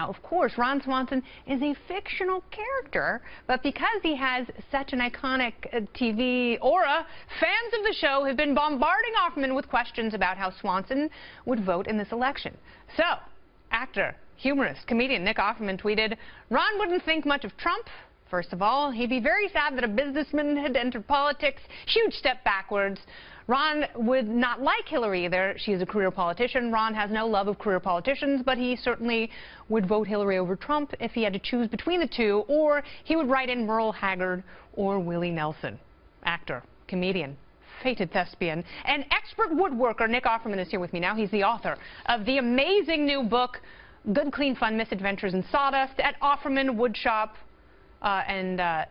Now, of course, Ron Swanson is a fictional character, but because he has such an iconic TV aura, fans of the show have been bombarding Offerman with questions about how Swanson would vote in this election. So, actor, humorist, comedian Nick Offerman tweeted, "Ron wouldn't think much of Trump. First of all, he'd be very sad that a businessman had entered politics. Huge step backwards. Ron would not like Hillary either. She is a career politician. Ron has no love of career politicians, but he certainly would vote Hillary over Trump if he had to choose between the two, or he would write in Merle Haggard or Willie Nelson." Actor, comedian, fated thespian, and expert woodworker Nick Offerman is here with me now. He's the author of the amazing new book, Good, Clean, Fun Misadventures in Sawdust at Offerman Woodshop.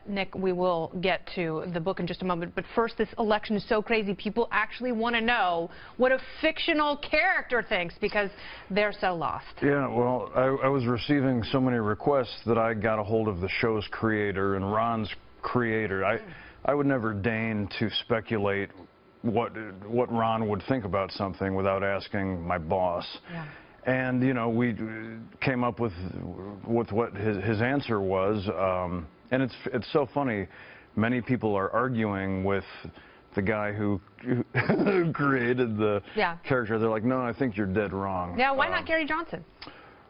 Nick, we will get to the book in just a moment, but first, this election is so crazy, people actually want to know what a fictional character thinks because they're so lost. Yeah, well, I was receiving so many requests that I got a hold of the show's creator and Ron's creator. I would never deign to speculate what Ron would think about something without asking my boss. Yeah. And, you know, we came up with what his answer was, and it's so funny. Many people are arguing with the guy who created the character. They're like, no, I think you're dead wrong. Yeah, why not Gary Johnson?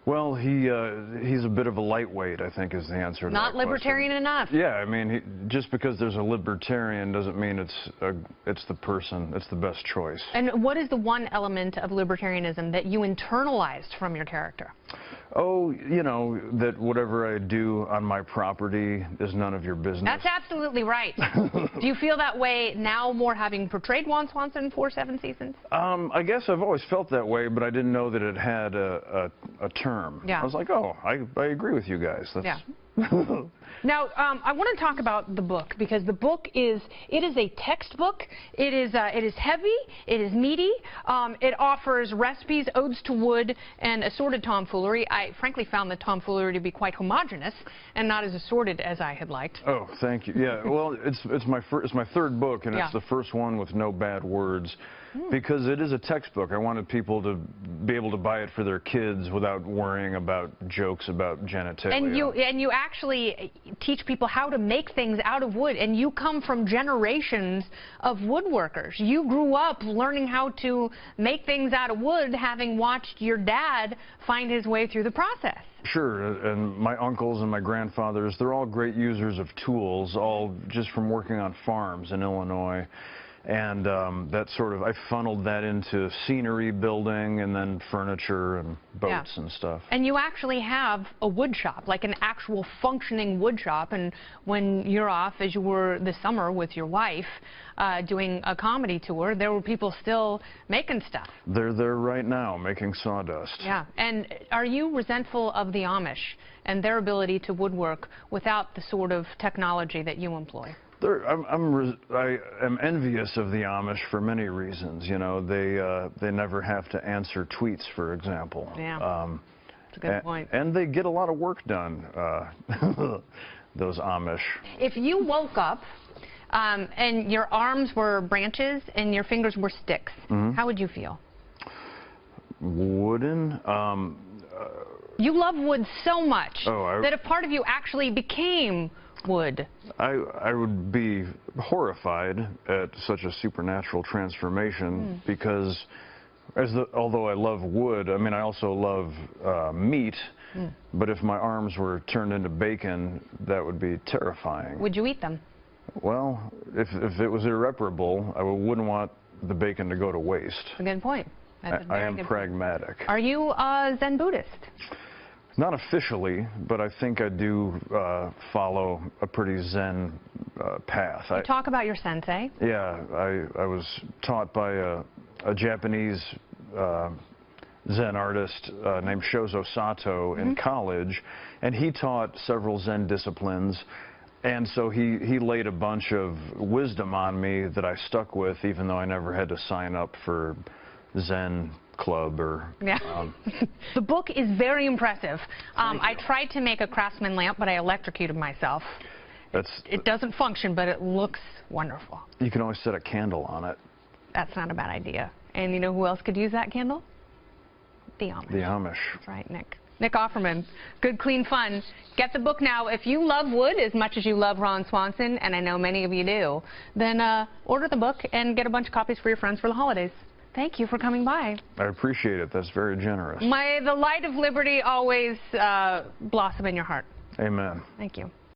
Well, he's a bit of a lightweight, I think, is the answer to Not that libertarian question. enough. Yeah, I mean, just because there's a libertarian doesn't mean it's the person, it's the best choice. And what is the one element of libertarianism that you internalized from your character? Oh, you know, that whatever I do on my property is none of your business. That's absolutely right. Do you feel that way now, more having portrayed Ron Swanson for 7 seasons? I guess I've always felt that way, but I didn't know that it had a term. Yeah. I was like, oh, I agree with you guys. That's... Yeah. Now, I want to talk about the book because the book is a textbook. It is heavy. It is meaty. It offers recipes, odes to wood, and assorted tomfoolery. I frankly found the tomfoolery to be quite homogenous and not as assorted as I had liked. Oh, thank you. Yeah, well, it's my third book, and it's the first one with no bad words. Because it is a textbook. I wanted people to be able to buy it for their kids without worrying about jokes about genitalia. And you actually teach people how to make things out of wood, and you come from generations of woodworkers. You grew up learning how to make things out of wood, having watched your dad find his way through the process. Sure, and my uncles and my grandfathers, they're all great users of tools, all just from working on farms in Illinois. And that sort of, I funneled that into scenery building and then furniture and boats and stuff. And you actually have a wood shop, like an actual functioning wood shop. And when you're off, as you were this summer with your wife, doing a comedy tour, there were people still making stuff. They're there right now making sawdust. Yeah. And are you resentful of the Amish and their ability to woodwork without the sort of technology that you employ? I am envious of the Amish for many reasons. You know, they never have to answer tweets, for example. Yeah, that's a good point. And they get a lot of work done, those Amish. If you woke up and your arms were branches and your fingers were sticks, how would you feel? Wooden? You love wood so much that a part of you actually became wood. I would be horrified at such a supernatural transformation because although I love wood, I mean, I also love meat, but if my arms were turned into bacon, that would be terrifying. Would you eat them? Well, if it was irreparable, I wouldn't want the bacon to go to waste. That's a good point. I am pragmatic. Are you a Zen Buddhist? Not officially, but I think I do follow a pretty Zen path. You talk about your sensei. Yeah, I was taught by a Japanese Zen artist named Shozo Sato in college, and he taught several Zen disciplines. And so he laid a bunch of wisdom on me that I stuck with, even though I never had to sign up for Zen club or... Yeah. The book is very impressive. I tried to make a Craftsman lamp, but I electrocuted myself. It doesn't function, but it looks wonderful. You can always set a candle on it. That's not a bad idea. And you know who else could use that candle? The Amish. The Amish. That's right, Nick. Nick Offerman, Good, Clean Fun. Get the book now. If you love wood as much as you love Ron Swanson, and I know many of you do, then order the book and get a bunch of copies for your friends for the holidays. Thank you for coming by. I appreciate it. That's very generous. May the light of liberty always blossom in your heart. Amen. Thank you.